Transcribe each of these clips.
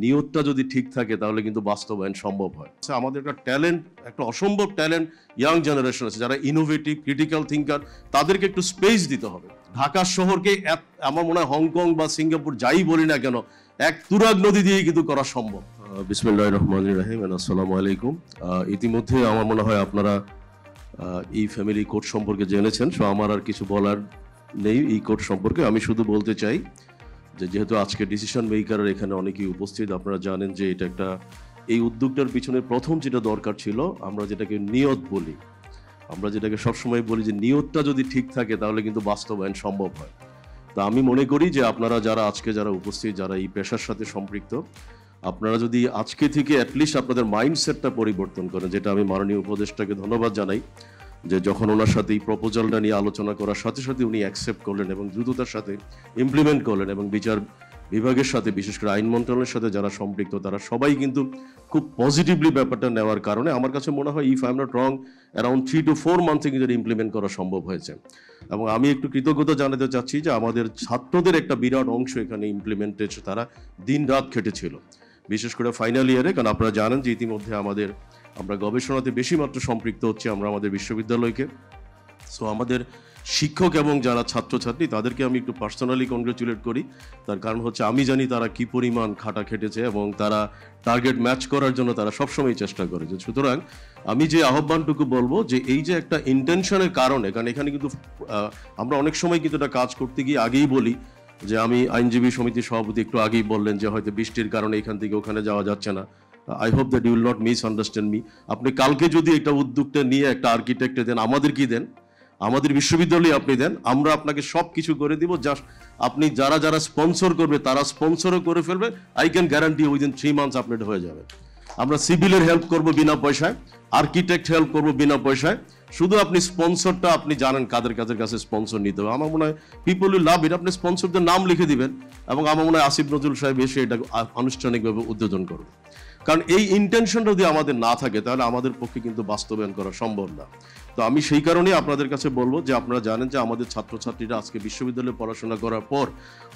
নিয়তটা যদি ঠিক থাকে তাহলে কিন্তু বাস্তবায়ন সম্ভব হয়। আমাদের একটা অসম্ভব ট্যালেন্ট ইয়াং জেনারেশন আছে যারা ইনোভেটিভ, ক্রিটিক্যাল থিঙ্কার, তাদেরকে একটু স্পেস দিতে হবে। ঢাকা শহরকে আমার মনে হয় হংকং বা সিঙ্গাপুর যাই বলি না কেন, এক তুরাগ নদী দিয়ে কিন্তু করা সম্ভব। বিসমিল্লাহির রহমানির রহিম, আসসালামু আলাইকুম। ইতিমধ্যে আমার মনে হয় আপনারা এই ফ্যামিলি কোড সম্পর্কে জেনেছেন, সো আমার আর কিছু বলার নেই এই কোড সম্পর্কে। আমি শুধু বলতে চাই যে যেহেতু আজকে ডিসিশন মেকারের এখানে অনেকেই উপস্থিত, আপনারা জানেন যে এটা একটা এই উদ্যোগটার পিছনে প্রথম যেটা দরকার ছিল, আমরা যেটাকে নিয়ত বলি, আমরা যেটাকে সবসময় বলি যে নিয়তটা যদি ঠিক থাকে তাহলে কিন্তু বাস্তবায়ন সম্ভব হয়। তা আমি মনে করি যে আপনারা যারা উপস্থিত, যারা এই পেশার সাথে সম্পৃক্ত, আপনারা যদি আজকে থেকে অ্যাটলিস্ট আপনাদের মাইন্ডসেটটা পরিবর্তন করেন, যেটা আমি মাননীয় উপদেষ্টাকে ধন্যবাদ জানাই যে যখন ওনার সাথে এই প্রপোজালটা নিয়ে আলোচনা করার সাথে সাথে উনি অ্যাকসেপ্ট করলেন এবং দ্রুততার সাথে ইমপ্লিমেন্ট করলেন, এবং বিচার বিভাগের সাথে বিশেষ করে আইন মন্ত্রণালয়ের সাথে যারা সম্পৃক্ত তারা সবাই কিন্তু খুব পজিটিভলি ব্যাপারটা নেওয়ার কারণে আমার কাছে মনে হয় if I am not wrong around 3 to 4 মান্থে কিন্তু ইমপ্লিমেন্ট করা সম্ভব হয়েছে। এবং আমি একটু কৃতজ্ঞতা জানাতে চাচ্ছি যে আমাদের ছাত্রদের একটা বিরাট অংশ এখানে ইমপ্লিমেন্টের তারা দিন রাত খেটেছিল, বিশেষ করে ফাইনাল ইয়ারে। কারণ আপনারা জানেন যে ইতিমধ্যে আমরা গবেষণাতে বেশি মাত্র সম্পৃক্ত হচ্ছে আমরা আমাদের বিশ্ববিদ্যালয়কে। সো আমাদের শিক্ষক এবং যারা ছাত্রছাত্রী তাদেরকে আমি একটু পার্সোনালি কনগ্রেচুলেট করি। তার কারণ হচ্ছে আমি জানি তারা কি পরিমাণ খাটা খেটেছে এবং তারা টার্গেট ম্যাচ করার জন্য তারা সবসময় চেষ্টা করেছে। সুতরাং আমি যে আহ্বানটুকু বলবো যে এই যে একটা ইন্টেনশনের কারণে, কারণ এখানে কিন্তু আমরা অনেক সময় কিন্তু এটা কাজ করতে গিয়ে আগেই বলি যে আমি আইনজীবী সমিতির সভাপতি একটু আগেই বললেন যে হয়তো বৃষ্টির কারণে এখান থেকে ওখানে যাওয়া যাচ্ছে না। I hope that you will not misunderstand me. আপনি কালকে যদি একটা উদ্যোগটা নিয়ে একটা আর্কিটেক্টে দেন, আমাদের কি দেন, আমাদের বিশ্ববিদ্যালয়ে আপনি দেন, আমরা আপনাকে সব কিছু করে দিব। জাস্ট আপনি যারা স্পন্সর করবে তারা স্পন্সরও করে ফেলবে। I can guarantee within 3 months আপনি হয়ে যাবে। আমরা সিভিলের হেল্প করব বিনা পয়সায়, আর্কিটেক্ট হেল্প করব বিনা পয়সায়। শুধু আপনি স্পন্সরটা আপনি জানেন কাদের কাছে স্পন্সর নিতে হবে। আমার মনে হয় পিপল উইল লাভ ইট। আপনি স্পন্সরদের নাম লিখে দিবেন এবং আমার মনে হয় আসিফ নজরুল সাহেব এসে এটা আনুষ্ঠানিকভাবে উদ্বোধন করবে। কারণ এই ইন্টেনশনটা যদি আমাদের না থাকে তাহলে আমাদের পক্ষে কিন্তু বাস্তবায়ন করা সম্ভব না। তো আমি সেই কারণে আপনাদের কাছে বলবো যে আপনারা জানেন যে আমাদের ছাত্রছাত্রীরা আজকে বিশ্ববিদ্যালয়ে পড়াশোনা করার পর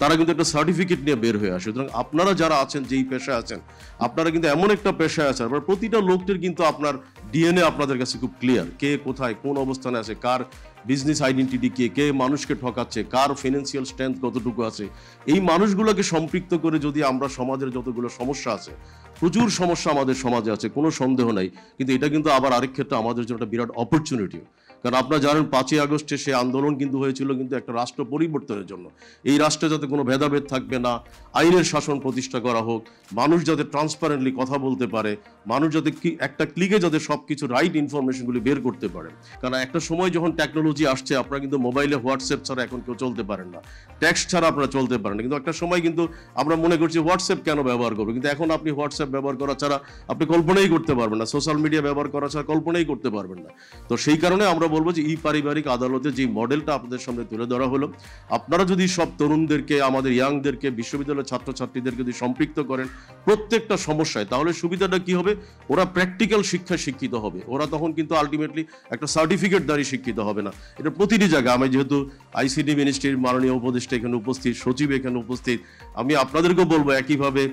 তারা কিন্তু একটা সার্টিফিকেট নিয়ে বের হয়ে আসে। সুতরাং আপনারা যারা আছেন, যেই পেশায় আছেন, আপনারা কিন্তু এমন একটা পেশায় আছেন, আপনার প্রতিটা লোকটির কিন্তু আপনার ডিএনএ আপনাদের কাছে খুব ক্লিয়ার, কে কোথায় কোন অবস্থানে আছে, কার বিজনেস আইডেন্টিটি কে মানুষকে ঠকাচ্ছে, কার ফিনান্সিয়াল স্ট্রেংথ কতটুকু আছে। এই মানুষগুলোকে সম্পৃক্ত করে যদি আমরা সমাজের যতগুলো সমস্যা আছে, প্রচুর সমস্যা আমাদের সমাজে আছে, কোনো সন্দেহ নাই, কিন্তু এটা কিন্তু আবার আরেক ক্ষেত্রে আমাদের জন্য একটা বিরাট অপরচুনিটি। কারণ আপনারা জানেন 5ই আগস্টে সে আন্দোলন কিন্তু হয়েছিল কিন্তু একটা রাষ্ট্র পরিবর্তনের জন্য। এই রাষ্ট্রে যাতে কোনো ভেদাভেদ থাকবে না, আইনের শাসন প্রতিষ্ঠা করা হোক, মানুষ যাতে ট্রান্সপারেন্টলি কথা বলতে পারে, মানুষ যাতে একটা ক্লিকে যাতে সব কিছু রাইট ইনফরমেশনগুলি বের করতে পারে। কারণ একটা সময় যখন টেকনোলজি আসছে, আপনারা কিন্তু মোবাইলে হোয়াটসঅ্যাপ ছাড়া এখন কেউ চলতে পারেন না, টেক্সট ছাড়া আপনারা চলতে পারেন না। কিন্তু একটা সময় কিন্তু আমরা মনে করছি হোয়াটসঅ্যাপ কেন ব্যবহার করবো, কিন্তু এখন আপনি হোয়াটসঅ্যাপ ব্যবহার করা ছাড়া আপনি কল্পনাই করতে পারবেন না, সোশ্যাল মিডিয়া ব্যবহার করা ছাড়া কল্পনাই করতে পারবেন না। তো সেই কারণে আমরা বলবো যে এই পারিবারিক আদালতে যে মডেলটা আপনাদের সামনে তুলে ধরা হলো, আপনারা যদি সব তরুণদেরকে, আমাদের ইয়াংদেরকে, বিশ্ববিদ্যালয়ের ছাত্রছাত্রীদেরকে যদি সম্পৃক্ত করেন প্রত্যেকটা সমস্যায়, তাহলে সুবিধাটা কি হবে, ওরা প্র্যাকটিক্যাল শিক্ষায় শিক্ষিত হবে। ওরা তখন কিন্তু আলটিমেটলি একটা সার্টিফিকেট দ্বারাই শিক্ষিত হবে না। এটা প্রতিটি জায়গায়, আমি যেহেতু আইসিটি মিনিস্ট্রির মাননীয় উপদেষ্টা এখানে উপস্থিত, সচিব এখানে উপস্থিত, আমি আপনাদেরকেও বলবো একইভাবে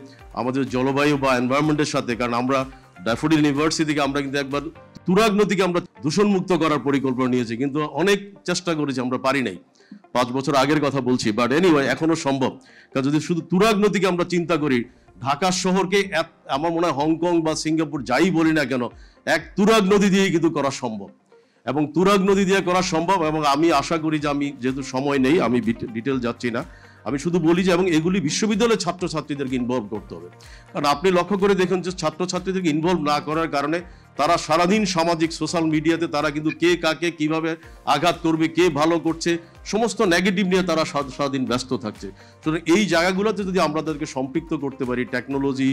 আমাদের জলবায়ু বা এনভায়রনমেন্টের সাথে, কারণ আমরা ড্যাফোডিল ইউনিভার্সিটি থেকে আমরা কিন্তু একবার তুরাগ নদীকে আমরা দূষণমুক্ত করার পরিকল্পনা নিয়েছি, কিন্তু অনেক চেষ্টা করেছি, আমরা পারি নাই। 5 বছর আগের কথা বলছি, বাট এনিওয়ে এখনো সম্ভব। কারণ যদি শুধু তুরাগ নদীকে আমরা চিন্তা করি, ঢাকা শহরকে আমার মনে হয় হংকং বা সিঙ্গাপুর যাই বলি না কেন, এক তুরাগ নদী দিয়ে কিন্তু করা সম্ভব, এবং তুরাগ নদী দিয়ে করা সম্ভব। এবং আমি আশা করি যে, আমি যেহেতু সময় নেই আমি ডিটেল যাচ্ছি না, আমি শুধু বলি যে এবং এগুলি বিশ্ববিদ্যালয়ের ছাত্রছাত্রীদেরকে ইনভলভ করতে হবে। কারণ আপনি লক্ষ্য করে দেখুন যে ছাত্রছাত্রীদেরকে ইনভলভ না করার কারণে তারা সারাদিন সামাজিক সোশ্যাল মিডিয়াতে তারা কিন্তু কে কাকে কিভাবে আঘাত করবে, কে ভালো করছে, সমস্ত নেগেটিভ নিয়ে তারা সারাদিন ব্যস্ত থাকছে। সুতরাং এই জায়গাগুলোতে যদি আমরা তাদেরকে সম্পৃক্ত করতে পারি, টেকনোলজি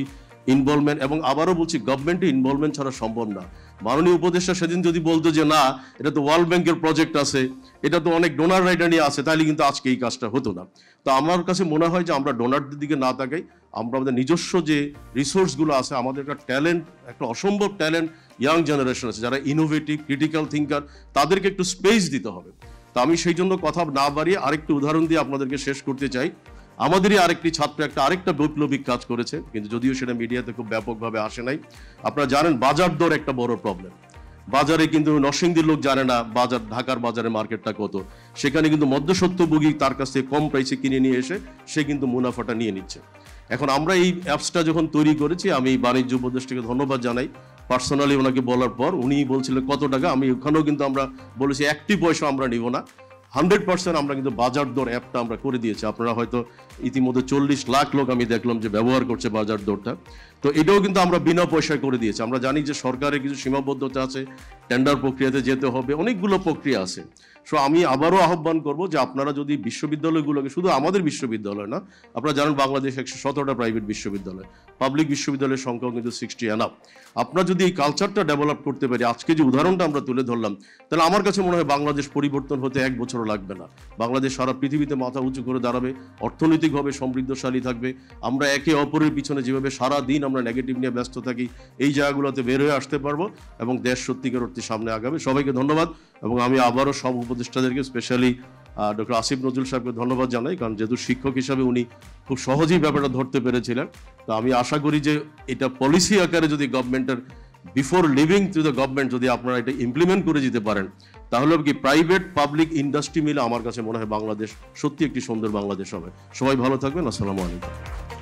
ইনভলভমেন্ট, এবং আবারও বলছি গভর্নমেন্টের ইনভলভমেন্ট ছাড়া সম্ভব না। মাননীয় উপদেষ্টা সেদিন যদি বলতো যে না, এটা তো ওয়ার্ল্ড ব্যাংকের প্রজেক্ট আছে, এটা তো অনেক ডোনার রাইটার নিয়ে আছে, তাহলে কিন্তু আজকে এই কাজটা হতো না। তো আমার কাছে মনে হয় যে আমরা ডোনারদের দিকে না তাকাই, আমরা আমাদের নিজস্ব যে রিসোর্সগুলো আছে, আমাদের একটা অসম্ভব ট্যালেন্ট ইয়াং জেনারেশন আছে যারা ইনোভেটিভ, ক্রিটিক্যাল থিঙ্কার, তাদেরকে একটু স্পেস দিতে হবে। তো আমি সেই জন্য কথা না বাড়িয়ে আরেকটু উদাহরণ দিয়ে আপনাদেরকে শেষ করতে চাই। আমাদেরই আরেকটি ছাত্র আরেকটা বৈপ্লবিক কাজ করেছে, কিন্তু যদিও সেটা মিডিয়াতে খুব ব্যাপকভাবে আসে নাই। আপনারা জানেন বাজার দর একটা বড় প্রবলেম। বাজারে কিন্তু নরসিংদীর লোক জানে না বাজার, ঢাকার বাজারে মার্কেটটা কত। সেখানে কিন্তু মধ্যস্বত্বভোগী তার কাছ থেকে কম প্রাইসে কিনে নিয়ে এসে সে কিন্তু মুনাফাটা নিয়ে নিচ্ছে। এখন আমরা এই অ্যাপসটা যখন তৈরি করেছি, আমি বাণিজ্য উপদেষ্টাকে ধন্যবাদ জানাই। পার্সোনালি ওনাকে বলার পর উনি বলছিলেন কত টাকা, আমি ওখানেও কিন্তু আমরা বলেছি 1টি পয়সা আমরা নিব না, 100% আমরা কিন্তু বাজার দর অ্যাপটা আমরা করে দিয়েছি। আপনারা হয়তো ইতিমধ্যে 40 লাখ লোক আমি দেখলাম যে ব্যবহার করছে বাজার দরটা। তো এটাও কিন্তু আমরা বিনা পয়সায় করে দিয়েছি। আমরা জানি যে সরকারের কিছু সীমাবদ্ধতা আছে, টেন্ডার প্রক্রিয়াতে যেতে হবে, অনেকগুলো প্রক্রিয়া আছে। সো আমি আবারও আহ্বান করব যে আপনারা যদি বিশ্ববিদ্যালয়গুলোকে, শুধু আমাদের বিশ্ববিদ্যালয় না, আপনারা জানেন বাংলাদেশ 117টা প্রাইভেট বিশ্ববিদ্যালয়, পাবলিক বিশ্ববিদ্যালয়ের সংখ্যাও কিন্তু 60 এনাফ। আপনারা যদি এই কালচারটা ডেভেলপ করতে পারি, আজকে যে উদাহরণটা আমরা তুলে ধরলাম, তাহলে আমার কাছে মনে হয় বাংলাদেশ পরিবর্তন হতে 1 বছরও লাগবে না। বাংলাদেশ সারা পৃথিবীতে মাথা উঁচু করে দাঁড়াবে, অর্থনৈতিকভাবে সমৃদ্ধশালী থাকবে। আমরা একে অপরের পিছনে যেভাবে সারা দিন আমরা নেগেটিভ নিয়ে ব্যস্ত থাকি, এই জায়গাগুলোতে বের হয়ে আসতে পারবো এবং দেশ সত্যিকার অর্থে সামনে আগাবে। সবাইকে ধন্যবাদ। এবং আমি আবারও সব উপদেষ্টাদেরকে, স্পেশালি ডক্টর আসিফ নজরুল সাহেবকে ধন্যবাদ জানাই, কারণ যেহেতু শিক্ষক হিসাবে উনি খুব সহজেই ব্যাপারটা ধরতে পেরেছিলেন। তো আমি আশা করি যে এটা পলিসি আকারে যদি গভর্নমেন্টের, before living to the government, যদি আপনারা এটা ইমপ্লিমেন্ট করে যেতে পারেন, তাহলে কি প্রাইভেট পাবলিক ইন্ডাস্ট্রি মিলে আমার কাছে মনে হয় বাংলাদেশ সত্যি একটি সুন্দর বাংলাদেশ হবে। সবাই ভালো থাকবেন। আসসালামু আলাইকুম।